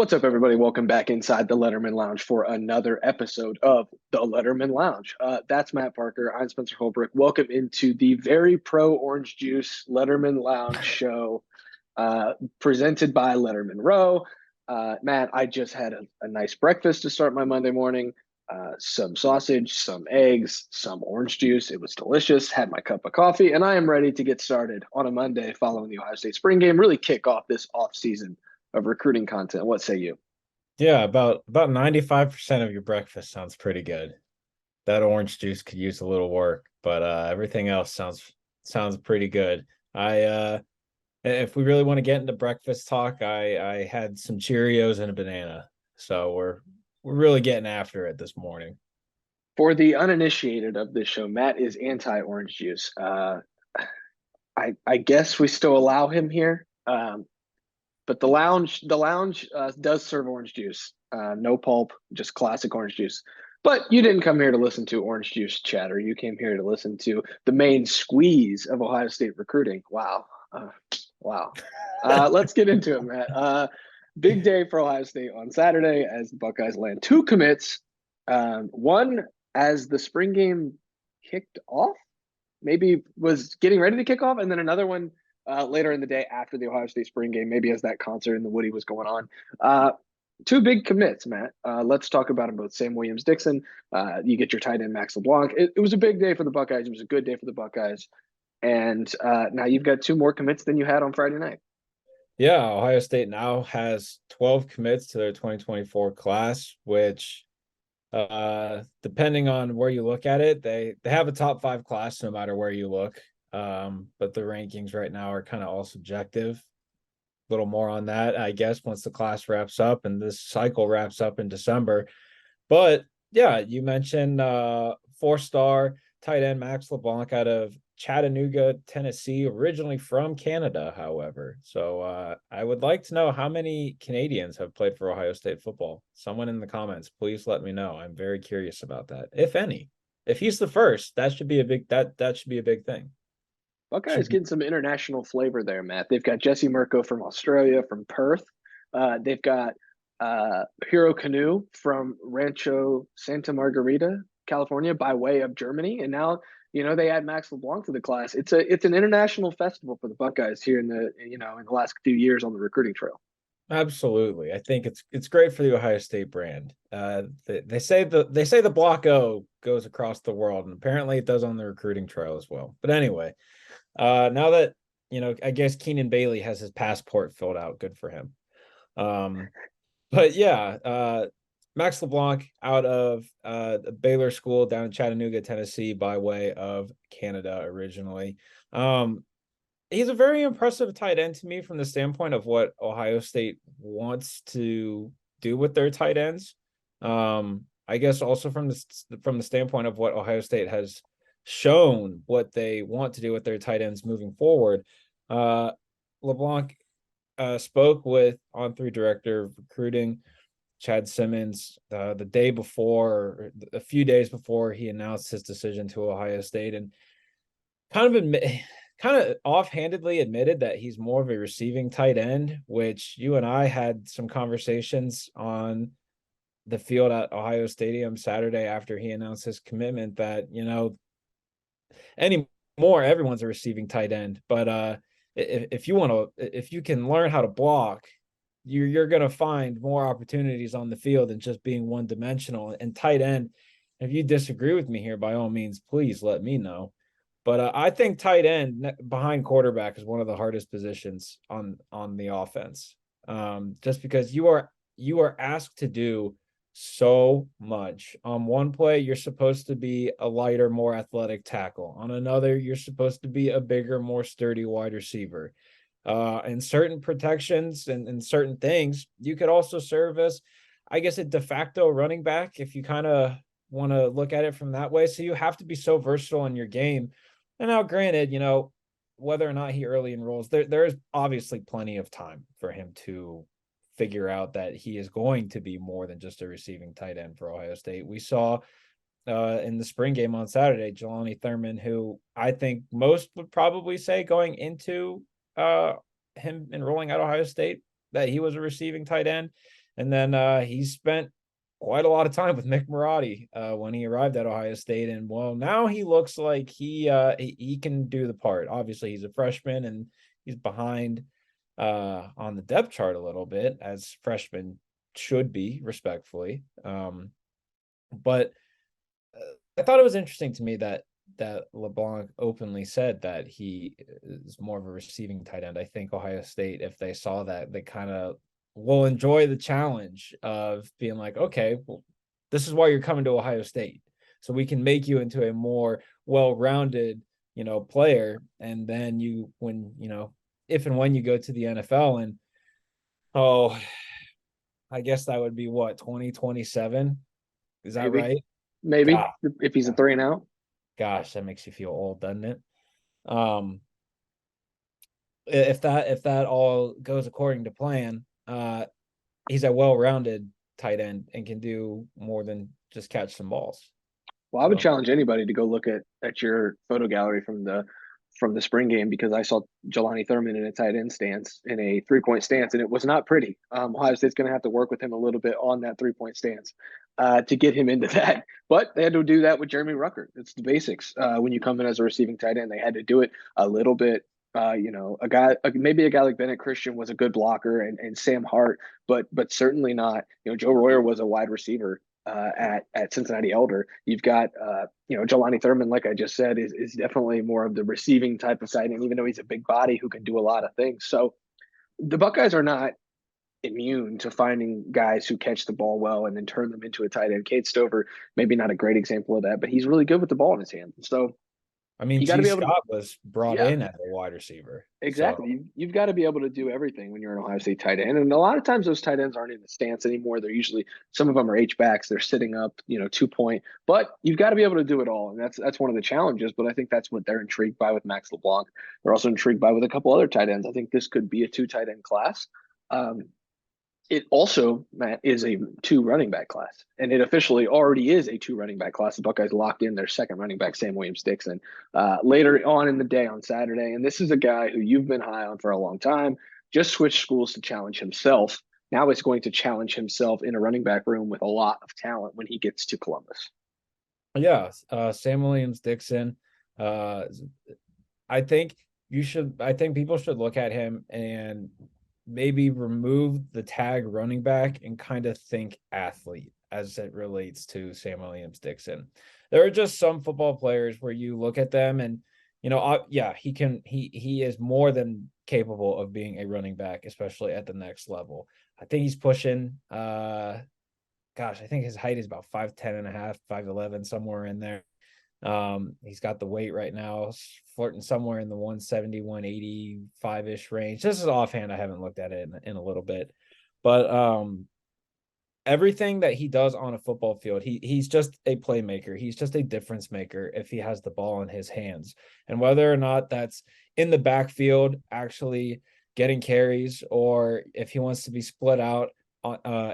What's up, everybody? Welcome back inside the Lettermen Lounge for another episode of the Lettermen Lounge. That's Matt Parker. I'm Spencer Holbrook. Welcome into the very pro Orange Juice Lettermen Lounge show presented by Lettermen Row. Matt, I just had a nice breakfast to start my Monday morning. Some sausage, some eggs, some orange juice. It was delicious. Had my cup of coffee, and I am ready to get started on a Monday following the Ohio State spring game. Really kick off this off season of recruiting content. What say you? Yeah, about 95% of your breakfast sounds pretty good. That orange juice could use a little work, but everything else sounds pretty good. I if we really want to get into breakfast talk, I had some Cheerios and a banana. So we're really getting after it this morning. For the uninitiated of this show, Matt is anti-orange juice. I guess we still allow him here, but the lounge does serve orange juice. No pulp, just classic orange juice. But you didn't come here to listen to orange juice chatter. You came here to listen to the main squeeze of Ohio State recruiting. Wow, wow. Let's get into it, Matt. Big day for Ohio State on Saturday as the Buckeyes land two commits. One as the spring game kicked off, maybe was getting ready to kick off, and then another one later in the day after the Ohio State spring game, maybe as that concert in the Woody was going on. Two big commits, Matt. Let's talk about them both. Sam Williams-Dixon, you get your tight end Max LeBlanc. It was a big day for the Buckeyes. It was a good day for the Buckeyes. And now you've got two more commits than you had on Friday night. Yeah, Ohio State now has 12 commits to their 2024 class, which depending on where you look at it, they have a top 5 class no matter where you look. But the rankings right now are kind of all subjective. A little more on that, I guess, once the class wraps up and this cycle wraps up in December. But yeah, you mentioned 4-star tight end Max LeBlanc out of Chattanooga, Tennessee, originally from Canada, however. So I would like to know how many Canadians have played for Ohio State football. Someone in the comments, please let me know. I'm very curious about that, if any. If he's the first, that should be a big thing. Buckeyes Should be getting some international flavor there, Matt. They've got Jesse Mirko from Australia, from Perth. They've got Hero Canoe from Rancho Santa Margarita, California, by way of Germany, and now they add Max LeBlanc to the class. It's an international festival for the Buckeyes here in the last few years on the recruiting trail. Absolutely. I think it's great for the Ohio State brand. They say the Block O goes across the world, and apparently it does on the recruiting trail as well. But anyway, now that I guess Keenan Bailey has his passport filled out, good for him. Um, but yeah, Max LeBlanc out of Baylor School down in Chattanooga, Tennessee, by way of Canada originally. He's a very impressive tight end to me from the standpoint of what Ohio State wants to do with their tight ends. I guess also from the standpoint of what Ohio State has shown what they want to do with their tight ends moving forward. LeBlanc spoke with On3 director of recruiting Chad Simmons the day before, or a few days before he announced his decision to Ohio State, and kind of offhandedly admitted that he's more of a receiving tight end, which you and I had some conversations on the field at Ohio Stadium Saturday after he announced his commitment that, anymore everyone's a receiving tight end. But if you can learn how to block, you're going to find more opportunities on the field than just being one dimensional. And tight end, if you disagree with me here, by all means, please let me know. But I think tight end behind quarterback is one of the hardest positions on the offense, just because you are asked to do so much. On one play, you're supposed to be a lighter, more athletic tackle. On another, you're supposed to be a bigger, more sturdy wide receiver. In certain protections and certain things, you could also serve as, I guess, a de facto running back if you kind of want to look at it from that way. So you have to be so versatile in your game. And now, granted, whether or not he early enrolls, there is obviously plenty of time for him to figure out that he is going to be more than just a receiving tight end for Ohio State. We saw in the spring game on Saturday, Jelani Thurman, who I think most would probably say going into him enrolling at Ohio State that he was a receiving tight end. And then he spent quite a lot of time with Mick Marotti when he arrived at Ohio State. And well, now he looks like he can do the part. Obviously, he's a freshman and he's behind on the depth chart a little bit, as freshmen should be, respectfully. But I thought it was interesting to me that LeBlanc openly said that he is more of a receiving tight end. I think Ohio State, if they saw that, they kind of will enjoy the challenge of being like, okay, well, this is why you're coming to Ohio State. So we can make you into a more well-rounded, player. And then if and when you go to the NFL and, oh, I guess that would be what, 2027? Is that Maybe, right? maybe God, if he's a 3 and out. gosh, that makes you feel old, doesn't it? Um, if that all goes according to plan, he's a well-rounded tight end and can do more than just catch some balls. Well, I would So challenge anybody to go look at your photo gallery from the spring game, because I saw Jelani Thurman in a tight end stance, in a 3-point stance, and it was not pretty. Ohio State's going to have to work with him a little bit on that 3-point stance to get him into that. But they had to do that with Jeremy Ruckert. It's the basics. When you come in as a receiving tight end, they had to do it a little bit. Maybe a guy like Bennett Christian was a good blocker, and Sam Hart, but certainly not. Joe Royer was a wide receiver at Cincinnati Elder. You've got Jelani Thurman, like I just said, is definitely more of the receiving type of side, and even though he's a big body who can do a lot of things. So the Buckeyes are not immune to finding guys who catch the ball well and then turn them into a tight end. Kate Stover, maybe not a great example of that, but he's really good with the ball in his hand. So I mean, you got to G. be able to, Scott was brought yeah, in as a wide receiver. So exactly. You've got to be able to do everything when you're an Ohio State tight end. And a lot of times those tight ends aren't in the stance anymore. They're usually, some of them are H backs. They're sitting up, 2-point. But you've got to be able to do it all. And that's one of the challenges. But I think that's what they're intrigued by with Max LeBlanc. They're also intrigued by with a couple other tight ends. I think this could be a 2 tight end class. It also, Matt, is a 2 running back class, and it officially already is a 2 running back class. The Buckeyes locked in their second running back, Sam Williams-Dixon, later on in the day on Saturday. And this is a guy who you've been high on for a long time, just switched schools to challenge himself. Now it's going to challenge himself in a running back room with a lot of talent when he gets to Columbus. yeah, Sam Williams-Dixon. Uh, I think people should look at him and maybe remove the tag running back and kind of think athlete as it relates to Sam Williams-Dixon. There are just some football players where you look at them and yeah, he is more than capable of being a running back, especially at the next level. I think he's pushing I think his height is about 5'10 and a half, 5'11, somewhere in there. He's got the weight right now, flirting somewhere in the 170, 185-ish range. This is offhand. I haven't looked at it in a little bit. But everything that he does on a football field, he's just a playmaker. He's just a difference maker if he has the ball in his hands. And whether or not that's in the backfield, actually getting carries, or if he wants to be split out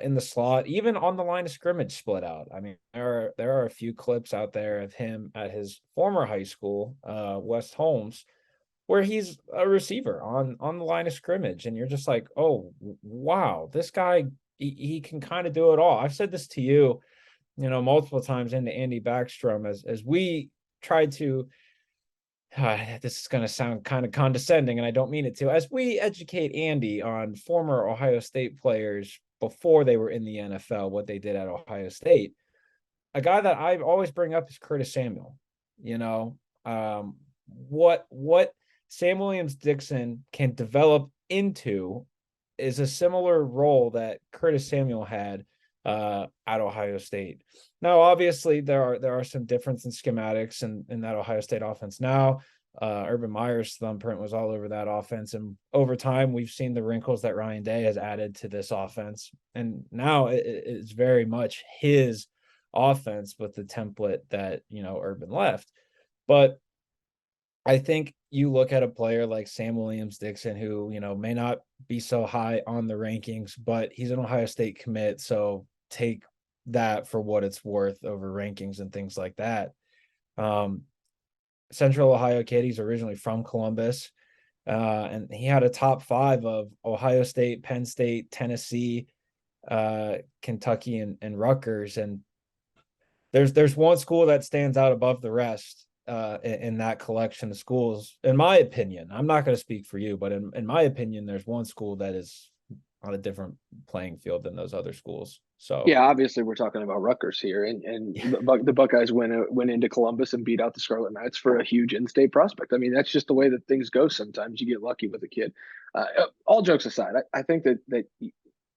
in the slot, even on the line of scrimmage split out. I mean, there are a few clips out there of him at his former high school, West Holmes, where he's a receiver on the line of scrimmage, and you're just like, oh wow, this guy he can kind of do it all. I've said this to you, multiple times, into Andy Backstrom, as we tried to this is going to sound kind of condescending, and I don't mean it to. As we educate Andy on former Ohio State players before they were in the NFL, what they did at Ohio State, a guy that I always bring up is Curtis Samuel. What Sam Williams-Dixon can develop into is a similar role that Curtis Samuel had at Ohio State. Now, obviously, there are some difference in schematics in that Ohio State offense now. Urban Meyer's thumbprint was all over that offense, and over time, we've seen the wrinkles that Ryan Day has added to this offense, and now it's very much his offense with the template that Urban left. But I think you look at a player like Sam Williams-Dixon, who may not be so high on the rankings, but he's an Ohio State commit, so take that for what it's worth over rankings and things like that. Central Ohio kid. He's originally from Columbus, and he had a top 5 of Ohio State, Penn State, Tennessee, Kentucky and Rutgers, and there's one school that stands out above the rest in that collection of schools, in my opinion. I'm not going to speak for you, but in my opinion, there's one school that is on a different playing field than those other schools. So Yeah, obviously we're talking about Rutgers here, and the Buckeyes went into Columbus and beat out the Scarlet Knights for a huge in-state prospect. I mean, that's just the way that things go. Sometimes you get lucky with a kid. All jokes aside, I think that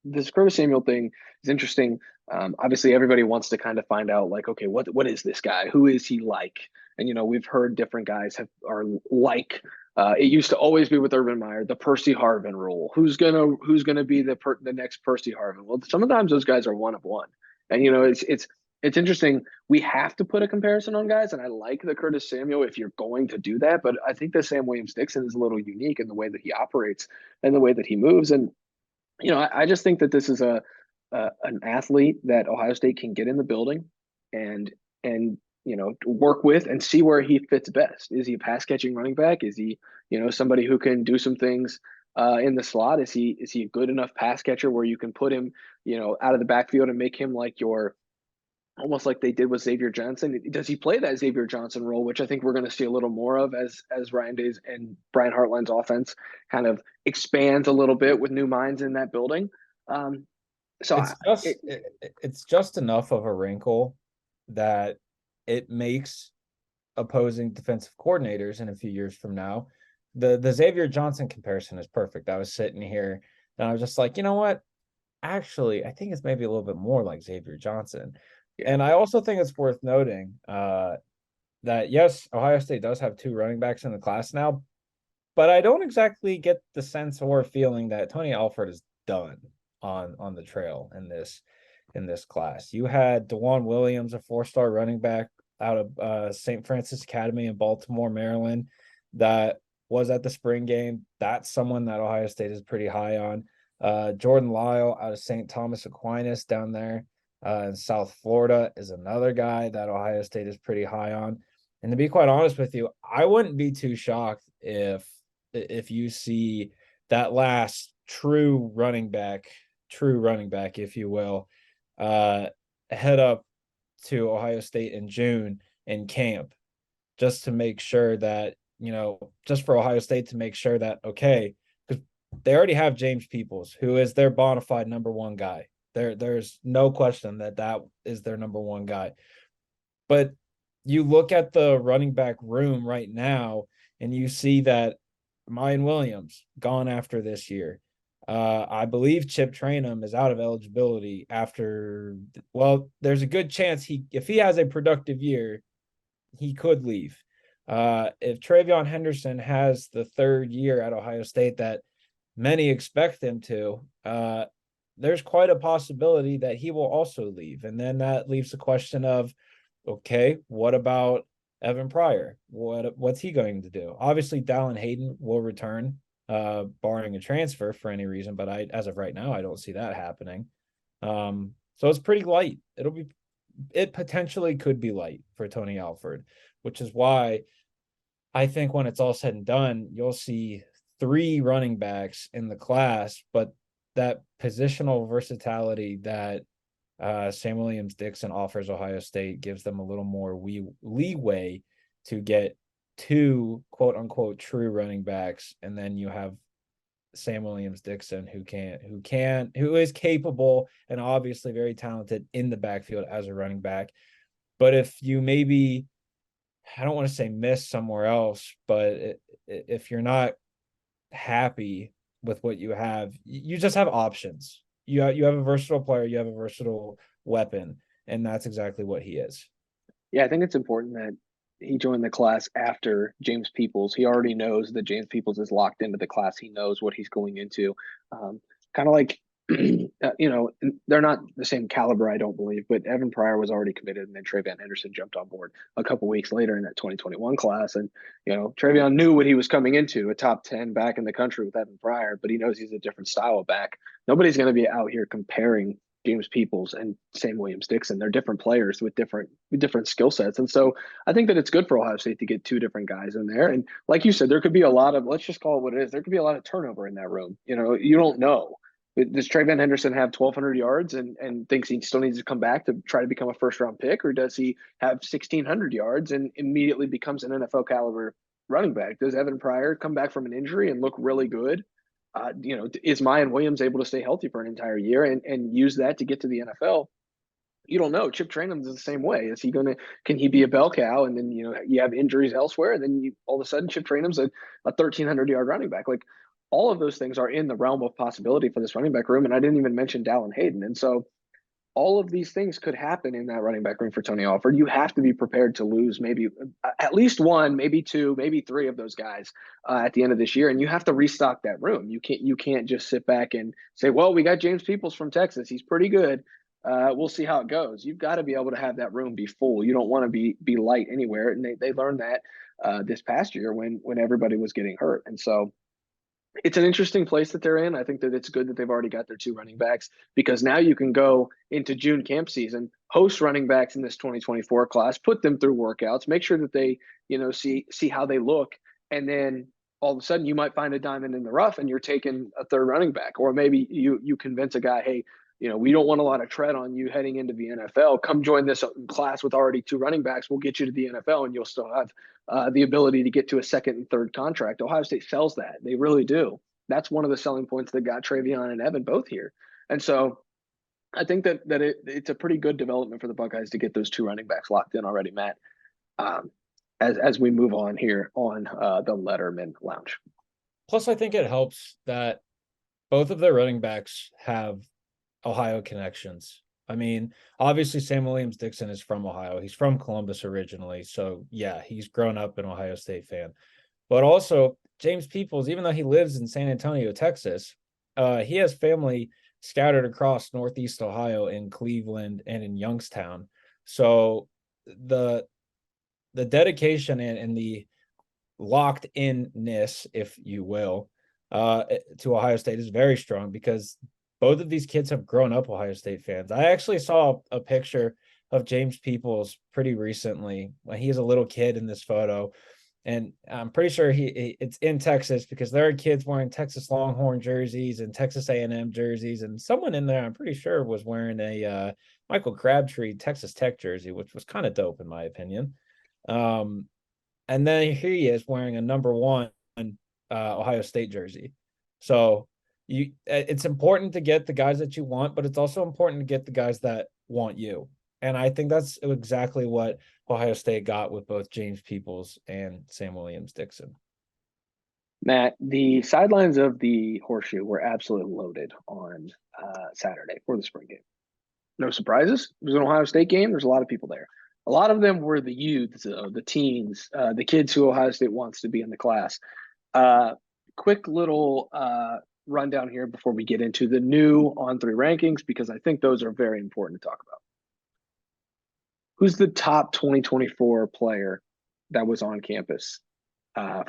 this Curtis Samuel thing is interesting. Obviously, everybody wants to kind of find out, like, okay, what is this guy? Who is he like? And we've heard different guys are like. It used to always be with Urban Meyer, the Percy Harvin rule. Who's gonna be the next Percy Harvin? Well, sometimes those guys are one of one, and it's interesting. We have to put a comparison on guys, and I like the Curtis Samuel if you're going to do that. But I think that Sam Williams-Dixon is a little unique in the way that he operates and the way that he moves. And I just think that this is an athlete that Ohio State can get in the building and work with and see where he fits best. Is he a pass catching running back? Is he somebody who can do some things in the slot? Is he a good enough pass catcher where you can put him out of the backfield and make him like your almost like they did with Xavier Johnson? Does he play that Xavier Johnson role, which I think we're going to see a little more of as Ryan Day's and Brian Hartline's offense kind of expands a little bit with new minds in that building? Um, so it's just it's just enough of a wrinkle that it makes opposing defensive coordinators in a few years from now. The Xavier Johnson comparison is perfect. I was sitting here and I was just like, you know what? Actually, I think it's maybe a little bit more like Xavier Johnson. yeah, And I also think it's worth noting that yes, Ohio State does have two running backs in the class now, but I don't exactly get the sense or feeling that Tony Alford is done on the trail in this class. You had DeJuan Williams, a 4-star running back out of St. Francis Academy in Baltimore, Maryland, that was at the spring game. That's someone that Ohio State is pretty high on. Jordan Lyle out of St. Thomas Aquinas down there in South Florida is another guy that Ohio State is pretty high on. And to be quite honest with you, I wouldn't be too shocked if you see that last true running back, if you will, head up to Ohio State in June in camp, just to make sure that, just for Ohio State to make sure that, okay, because they already have James Peoples, who is their bona fide number one guy. There's no question that is their number one guy. But you look at the running back room right now, and you see that Mayan Williams gone after this year. I believe Chip Trainum is out of eligibility after. Well, there's a good chance if he has a productive year, he could leave. If Travion Henderson has the third year at Ohio State that many expect him to, there's quite a possibility that he will also leave. And then that leaves the question of, okay, what about Evan Pryor? What's he going to do? Obviously, Dallin Hayden will return, barring a transfer for any reason, but as of right now, I don't see that happening. So it's pretty light. It potentially could be light for Tony Alford, which is why I think when it's all said and done, you'll see 3 running backs in the class, but that positional versatility that Sam Williams-Dixon offers Ohio State gives them a little more leeway to get 2 quote unquote true running backs, and then you have Sam Williams-Dixon who is capable and obviously very talented in the backfield as a running back. But if you maybe, I don't want to say miss somewhere else, but if you're not happy with what you have, you just have options. You have a versatile player, you have a versatile weapon, and that's exactly what he is. Yeah, I think it's important that he joined the class after James Peoples. He already knows that James Peoples is locked into the class. He knows what he's going into. Kind of like, they're not the same caliber, I don't believe, but Evan Pryor was already committed, and then Travion Henderson jumped on board a couple weeks later in that 2021 class. And, Travion knew what he was coming into, a top 10 back in the country with Evan Pryor, but he knows he's a different style of back. Nobody's going to be out here comparing James Peoples and Sam Williams-Dixon. They're different players with different skill sets. And so I think that it's good for Ohio State to get 2 different guys in there. And like you said, there could be a lot of, let's just call it what it is. There could be a lot of turnover in that room. You don't know. Does Trey Van Henderson have 1,200 yards and thinks he still needs to come back to try to become a first round pick, or does he have 1,600 yards and immediately becomes an NFL caliber running back? Does Evan Pryor come back from an injury and look really good? Is Mayan Williams able to stay healthy for an entire year and use that to get to the NFL? You don't know. Chip Trayanum's the same way. Is he gonna? Can he be a bell cow? And then you have injuries elsewhere, and then all of a sudden Chip Trayanum's a 1,300-yard running back. Like all of those things are in the realm of possibility for this running back room. And I didn't even mention Dallin Hayden. And so all of these things could happen in that running back room for Tony Alford. You have to be prepared to lose maybe at least one, maybe two, maybe three of those guys at the end of this year, and you have to restock that room. You can't just sit back and say, well, we got James Peoples from Texas. He's pretty good. We'll see how it goes. You've got to be able to have that room be full. You don't want to be light anywhere, and they learned that this past year when everybody was getting hurt, and so it's an interesting place that they're in. I think that it's good that they've already got their two running backs because now you can go into June camp season, host running backs in this 2024 class, put them through workouts, make sure that they, see how they look. And then all of a sudden you might find a diamond in the rough and you're taking a third running back, or maybe you convince a guy, hey, we don't want a lot of tread on you heading into the NFL. Come join this class with already two running backs. We'll get you to the NFL and you'll still have the ability to get to a second and third contract. Ohio State sells that. They really do. That's one of the selling points that got Travion and Evan both here. And so I think that it's a pretty good development for the Buckeyes to get those two running backs locked in already, Matt, as we move on here on the Lettermen Lounge. Plus, I think it helps that both of their running backs have Ohio connections. I mean, obviously Sam Williams-Dixon is from Ohio. He's from Columbus originally. So yeah, he's grown up an Ohio State fan. But also James Peoples, even though he lives in San Antonio, Texas, he has family scattered across Northeast Ohio in Cleveland and in Youngstown. So the dedication and the locked inness, if you will, to Ohio State is very strong because both of these kids have grown up Ohio State fans. I actually saw a picture of James Peoples pretty recently when he was a little kid in this photo. And I'm pretty sure it's in Texas because there are kids wearing Texas Longhorn jerseys and Texas A&M jerseys. And someone in there, I'm pretty sure, was wearing a Michael Crabtree Texas Tech jersey, which was kind of dope in my opinion. And then here he is wearing a number 1 Ohio State jersey. So it's important to get the guys that you want, but it's also important to get the guys that want you. And I think that's exactly what Ohio State got with both James Peoples and Sam Williams-Dixon. Matt, the sidelines of the Horseshoe were absolutely loaded on Saturday for the spring game. No surprises. It was an Ohio State game. There's a lot of people there. A lot of them were the youths, the teens, the kids who Ohio State wants to be in the class. Quick little rundown here before we get into the new On3 rankings, because I think those are very important to talk about. Who's the top 2024 player that was on campus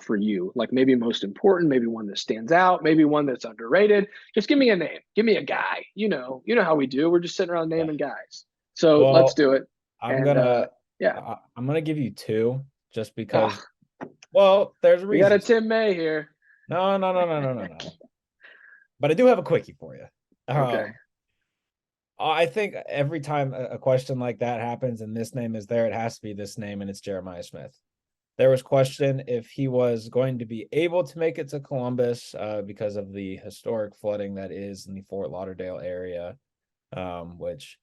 for you? Like maybe most important, maybe one that stands out, maybe one that's underrated. Just give me a name. Give me a guy. You know how we do. We're just sitting around naming guys. So let's do it. I'm gonna give you 2 just because. Well, there's a reason. We got a Tim May here. No. But I do have a quickie for you. Okay. I think every time a question like that happens and this name is there, it has to be this name, and it's Jeremiah Smith. There was question if he was going to be able to make it to Columbus because of the historic flooding that is in the Fort Lauderdale area, which,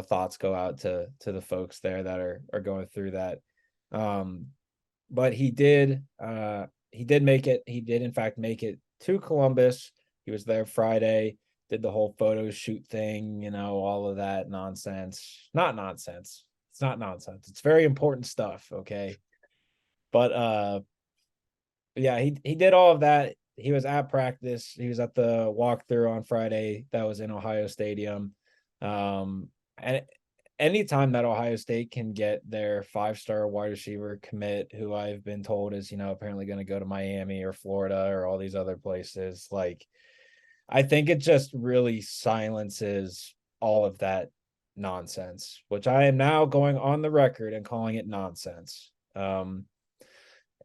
thoughts go out to the folks there that are going through that. But he did make it. He did, in fact, make it to Columbus. He was there Friday, did the whole photo shoot thing, all of that nonsense. Not nonsense. It's not nonsense. It's very important stuff, okay? But yeah, he did all of that. He was at practice. He was at the walkthrough on Friday that was in Ohio Stadium. And anytime that Ohio State can get their 5-star wide receiver commit, who I've been told is, apparently going to go to Miami or Florida or all these other places, like, I think it just really silences all of that nonsense, which I am now going on the record and calling it nonsense.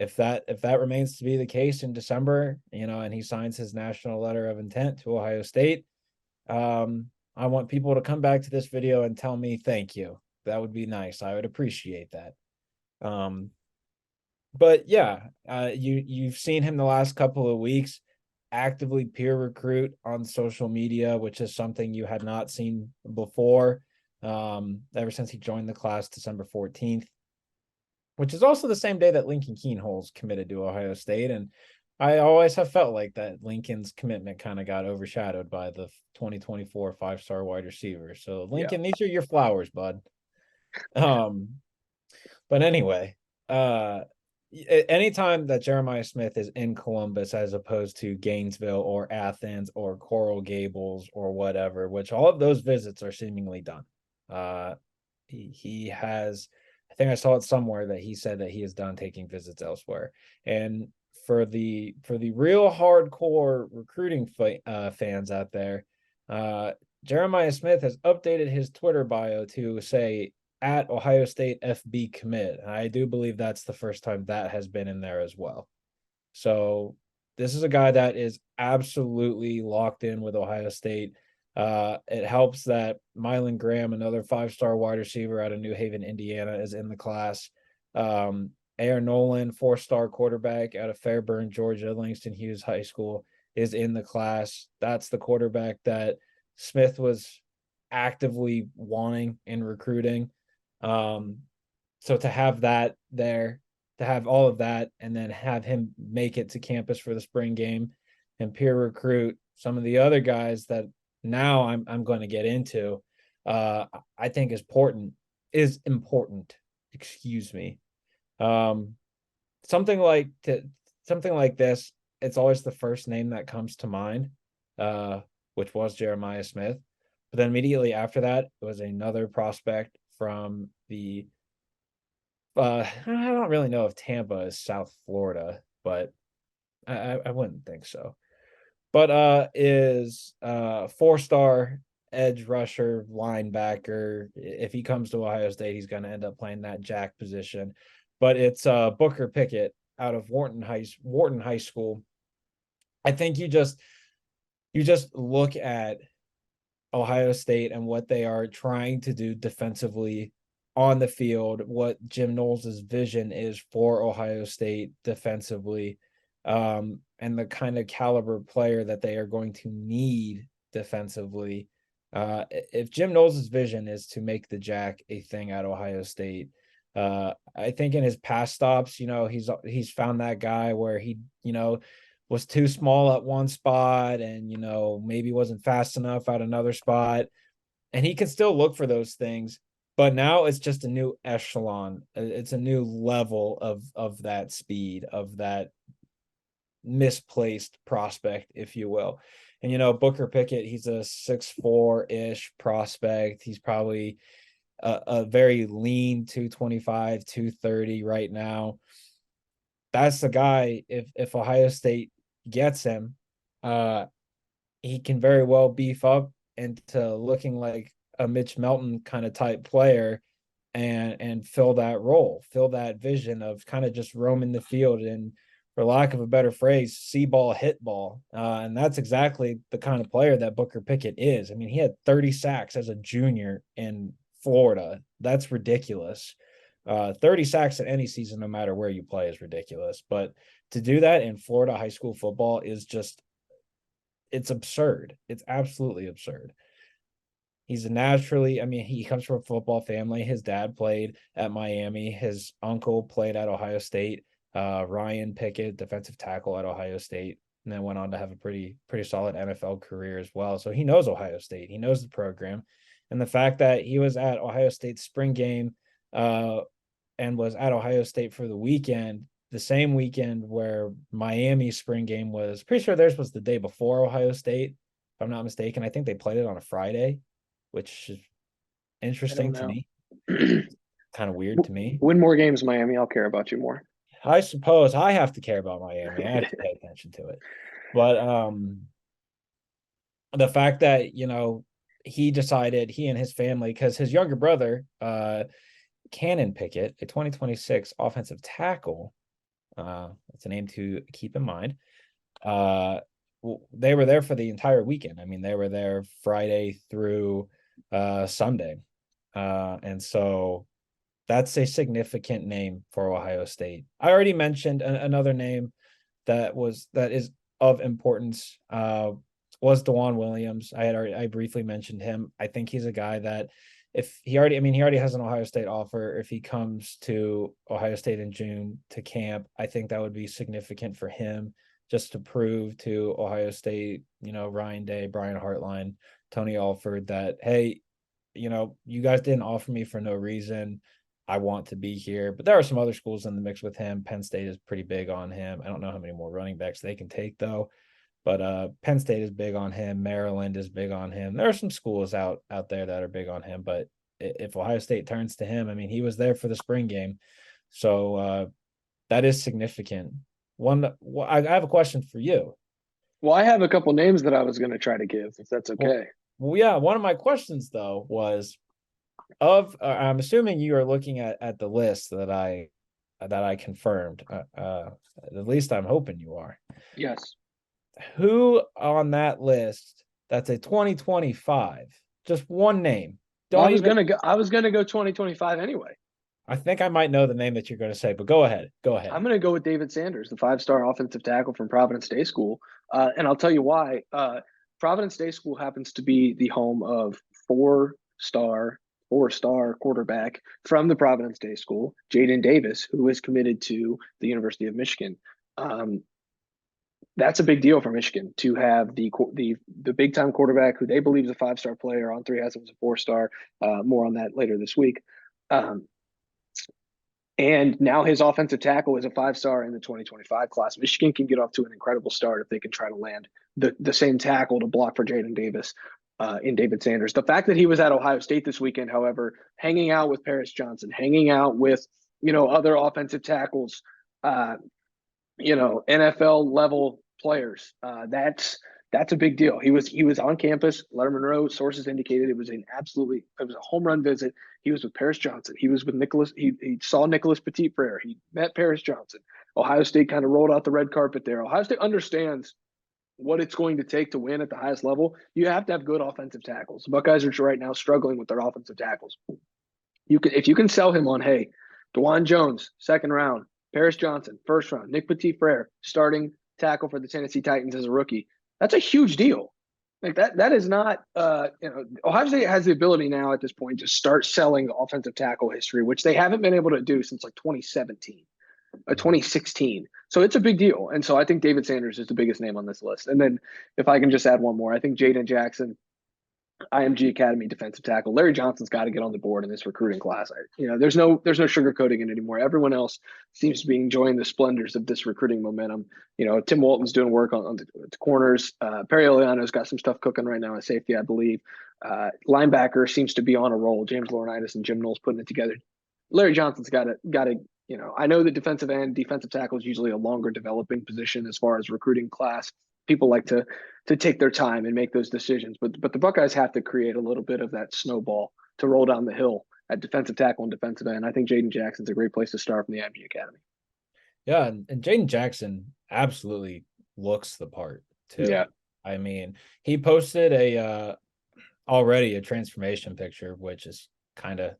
If that remains to be the case in December, and he signs his national letter of intent to Ohio State, I want people to come back to this video and tell me thank you. That would be nice. I would appreciate that. But yeah, you've seen him the last couple of weeks actively peer recruit on social media, which is something you had not seen before. Ever since he joined the class December 14th, which is also the same day that Lincoln Keenholz committed to Ohio State. And I always have felt like that Lincoln's commitment kind of got overshadowed by the 2024 5-star wide receiver. So Yeah. Lincoln, these are your flowers, bud. Um, but anyway, anytime that Jeremiah Smith is in Columbus as opposed to Gainesville or Athens or Coral Gables or whatever, which all of those visits are seemingly done. He has, I think I saw it somewhere that he said that he is done taking visits elsewhere. And for the real hardcore recruiting fans out there, Jeremiah Smith has updated his Twitter bio to say at Ohio State FB commit. I do believe that's the first time that has been in there as well. So this is a guy that is absolutely locked in with Ohio State. It helps that Mylan Graham, another 5-star wide receiver out of New Haven, Indiana, is in the class. Aaron Nolan, 4-star quarterback out of Fairburn, Georgia, Langston Hughes High School, is in the class. That's the quarterback that Smith was actively wanting in recruiting. So to have that there, to have all of that, and then have him make it to campus for the spring game and peer recruit some of the other guys that now I'm going to get into, I think is important. Excuse me. Um, something like something like this, it's always the first name that comes to mind, which was Jeremiah Smith. But then immediately after that, it was another prospect from the I don't really know if Tampa is South Florida, but I wouldn't think so. But is 4-star edge rusher, linebacker. If he comes to Ohio State, he's going to end up playing that jack position. But it's Booker Pickett out of Wharton High School. I think you just look at Ohio State and what they are trying to do defensively on the field, what Jim Knowles' vision is for Ohio State defensively, and the kind of caliber player that they are going to need defensively. If Jim Knowles' vision is to make the jack a thing at Ohio State, I think in his past stops, he's found that guy where he, was too small at one spot and, maybe wasn't fast enough at another spot. And he can still look for those things. But now it's just a new echelon. It's a new level of that speed, of that misplaced prospect, if you will. And, Booker Pickett, he's a 6'4" prospect. He's probably a very lean 225, 230 right now. That's the guy, if Ohio State gets him, he can very well beef up into looking like a Mitch Melton kind of type player and fill that role, fill that vision of kind of just roaming the field and, for lack of a better phrase, see ball, hit ball. And that's exactly the kind of player that Booker Pickett is. I mean, he had 30 sacks as a junior in Florida. That's ridiculous. 30 sacks in any season, no matter where you play, is ridiculous. But to do that in Florida high school football is just, it's absurd. It's absolutely absurd. He's he comes from a football family. His dad played at Miami. His uncle played at Ohio State. Ryan Pickett, defensive tackle at Ohio State, and then went on to have a pretty solid NFL career as well. So he knows Ohio State. He knows the program. And the fact that he was at Ohio State's spring game and was at Ohio State for the weekend, the same weekend where Miami's spring game was, pretty sure theirs was the day before Ohio State, if I'm not mistaken. I think they played it on a Friday, which is I interesting don't to know. me. Kind of weird to me. Win more games, Miami. I'll care about you more. I suppose I have to care about Miami. I have to pay attention to it. But the fact that, he decided, he and his family, because his younger brother, Cannon Pickett, a 2026 offensive tackle, that's a name to keep in mind, they were there for the entire weekend. I mean, they were there Friday through Sunday. And so that's a significant name for Ohio State. I already mentioned another name that is of importance, was DeJuan Williams. I briefly mentioned him. I think he's a guy that if he already, I mean, he already has an Ohio State offer. If he comes to Ohio State in June to camp, I think that would be significant for him just to prove to Ohio State, Ryan Day, Brian Hartline, Tony Alford that, hey, you guys didn't offer me for no reason. I want to be here. But there are some other schools in the mix with him. Penn State is pretty big on him. I don't know how many more running backs they can take though. But Penn State is big on him. Maryland is big on him. There are some schools out there that are big on him. But if Ohio State turns to him, I mean, he was there for the spring game. So that is significant. I have a question for you. Well, I have a couple names that I was going to try to give, if that's okay. Well, yeah. One of my questions though was I'm assuming you are looking at the list that I confirmed. At least I'm hoping you are. Yes. Who on that list that's a 2025? Just one name. I was gonna go 2025 anyway. I think I might know the name that you're going to say, but go ahead. I'm going to go with David Sanders, the 5-star offensive tackle from Providence Day School. And I'll tell you why. Providence Day School happens to be the home of four-star quarterback from the Providence Day School, Jaden Davis, who is committed to the University of Michigan. That's a big deal for Michigan to have the big time quarterback who they believe is a 5-star player. On 3 has him as a 4-star. More on that later this week. And now his offensive tackle is a 5-star in the 2025 class. Michigan can get off to an incredible start if they can try to land the same tackle to block for Jaden Davis in David Sanders. The fact that he was at Ohio State this weekend, however, hanging out with Paris Johnson, hanging out with, other offensive tackles, NFL level players, that's a big deal. He was on campus. Lettermen Row sources indicated it was a home run visit. He was with Paris Johnson. He was with Nicholas. He saw Nicholas Petit Frere. He met Paris Johnson. Ohio State kind of rolled out the red carpet there. Ohio State understands what it's going to take to win at the highest level. You have to have good offensive tackles. The Buckeyes are right now struggling with their offensive tackles. If you can sell him on, hey, DeJuan Jones, 2nd round, Paris Johnson, 1st round, Nick Petit Frere, starting tackle for the Tennessee Titans as a rookie. That's a huge deal. Like that is not, Ohio State has the ability now at this point to start selling offensive tackle history, which they haven't been able to do since like 2017 or 2016. So it's a big deal. And so I think David Sanders is the biggest name on this list. And then if I can just add one more, I think Jaden Jackson, IMG Academy defensive tackle. Larry Johnson's got to get on the board in this recruiting class. There's no sugarcoating it anymore. Everyone else seems to be enjoying the splendors of this recruiting momentum. Tim Walton's doing work on the corners. Perry Eliano's got some stuff cooking right now at safety, I believe. Linebacker seems to be on a roll. James Laurinaitis and Jim Knowles putting it together. Larry Johnson's got to. I know that defensive tackle is usually a longer developing position as far as recruiting class. People like to take their time and make those decisions, but the Buckeyes have to create a little bit of that snowball to roll down the hill at defensive tackle and defensive end. I think Jaden Jackson's a great place to start from the IMG Academy. Yeah, and Jaden Jackson absolutely looks the part too. Yeah, I mean, he posted already a transformation picture, which is kind of,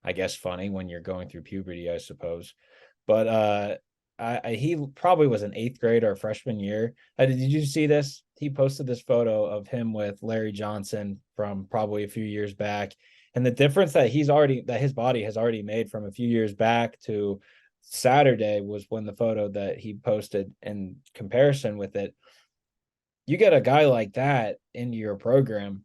I guess, funny when you're going through puberty, I suppose. But he probably was an 8th grade or freshman year. Did you see this? He posted this photo of him with Larry Johnson from probably a few years back, and the difference that his body has already made from a few years back to Saturday was when the photo that he posted in comparison with it. You get a guy like that into your program,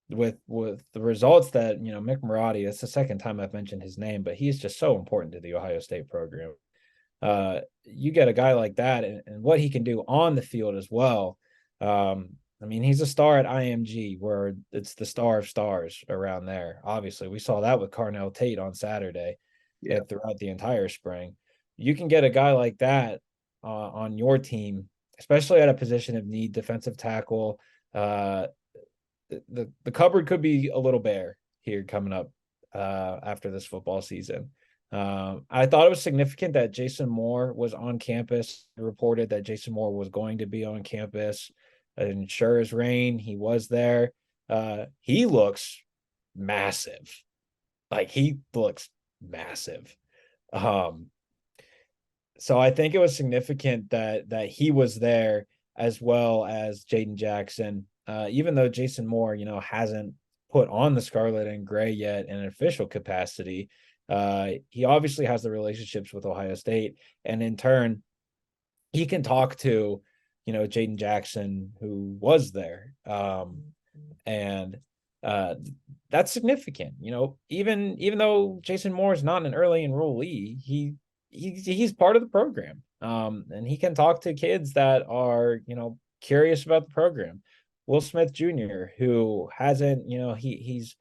with the results that Mick Marotti. It's the 2nd time I've mentioned his name, but he's just so important to the Ohio State program. You get a guy like that and what he can do on the field as well. I mean, he's a star at IMG, where it's the star of stars around there. Obviously, we saw that with Carnell Tate on Saturday. Yeah, throughout the entire spring. You can get a guy like that on your team, especially at a position of need, defensive tackle. The cupboard could be a little bare here coming up after this football season. I thought it was significant that Jason Moore was on campus. It reported that Jason Moore was going to be on campus, and sure as rain, he was there. He looks massive. Like he looks massive. Um, so I think it was significant that he was there as well as Jaden Jackson. Even though Jason Moore, hasn't put on the scarlet and gray yet in an official capacity, he obviously has the relationships with Ohio State, and in turn, he can talk to, Jaden Jackson, who was there, and uh, that's significant. Even though Jason Moore is not an early enrollee, he's part of the program, and he can talk to kids that are curious about the program. Will Smith Jr., who hasn't, he's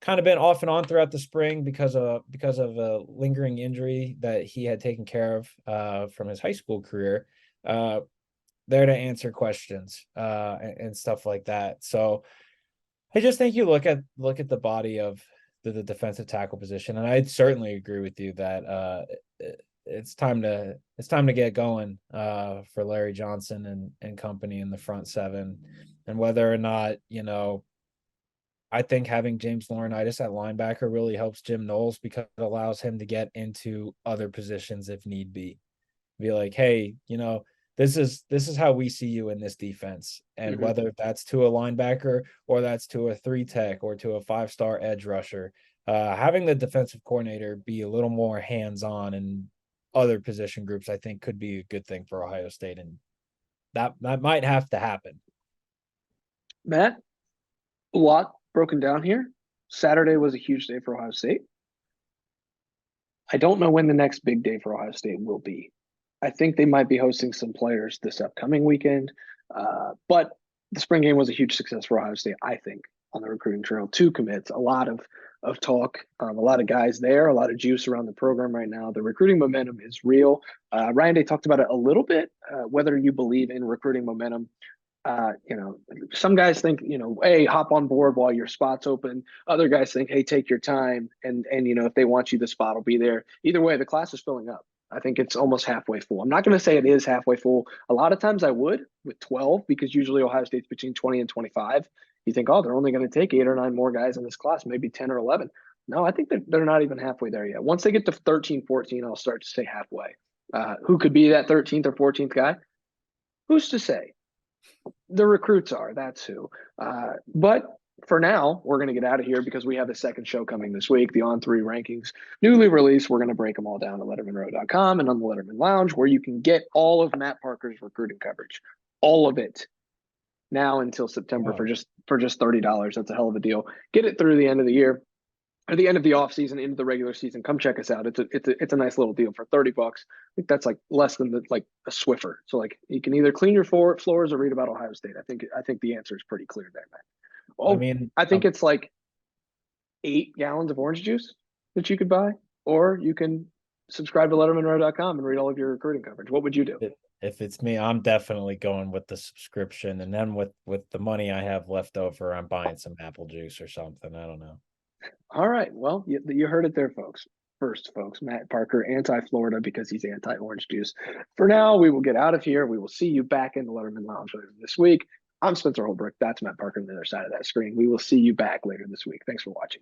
kind of been off and on throughout the spring because of a lingering injury that he had taken care of from his high school career. There to answer questions and stuff like that. So I just think you look at the body of the defensive tackle position, and I'd certainly agree with you that it's time to get going for Larry Johnson and company in the front seven, and whether or not I think having James Laurinaitis at linebacker really helps Jim Knowles because it allows him to get into other positions if need be. Be like, hey, this is how we see you in this defense. And whether that's to a linebacker or that's to a 3-tech or to a 5-star edge rusher, having the defensive coordinator be a little more hands-on in other position groups, I think could be a good thing for Ohio State. And that might have to happen. Matt, a lot broken down here. Saturday was a huge day for Ohio State. I don't know when the next big day for Ohio State will be. I think they might be hosting some players this upcoming weekend, but the spring game was a huge success for Ohio State, I think, on the recruiting trail. 2 commits, a lot of talk, a lot of guys there, a lot of juice around the program right now. The recruiting momentum is real. Ryan Day talked about it a little bit, whether you believe in recruiting momentum. Some guys think, hey, hop on board while your spot's open. Other guys think, hey, take your time. And if they want you, the spot will be there. Either way, the class is filling up. I think it's almost halfway full. I'm not going to say it is halfway full. A lot of times I would with 12, because usually Ohio State's between 20 and 25. You think, oh, they're only going to take 8 or 9 more guys in this class, maybe 10 or 11. No, I think they're not even halfway there yet. Once they get to 13, 14, I'll start to say halfway. Who could be that 13th or 14th guy? Who's to say? The recruits are, that's who. But for now, we're going to get out of here because we have a second show coming this week, the On3 rankings, newly released. We're going to break them all down at lettermenrow.com and on the Letterman Lounge, where you can get all of Matt Parker's recruiting coverage, all of it, now until September for just $30. That's a hell of a deal. Get it through the end of the year, or the end of the off season into the regular season. Come check us out. It's a nice little deal for $30. I think that's like less than a Swiffer. So like you can either clean your floors or read about Ohio State. I think the answer is pretty clear there, man. Oh, I think it's like 8 gallons of orange juice that you could buy, or you can subscribe to lettermenrow.com and read all of your recruiting coverage. What would you do? If it's me, I'm definitely going with the subscription, and then with the money I have left over, I'm buying some apple juice or something. I don't know. All right. Well, you heard it there, folks. First, folks, Matt Parker, anti-Florida because he's anti-orange juice. For now, we will get out of here. We will see you back in the Letterman Lounge later this week. I'm Spencer Holbrook. That's Matt Parker on the other side of that screen. We will see you back later this week. Thanks for watching.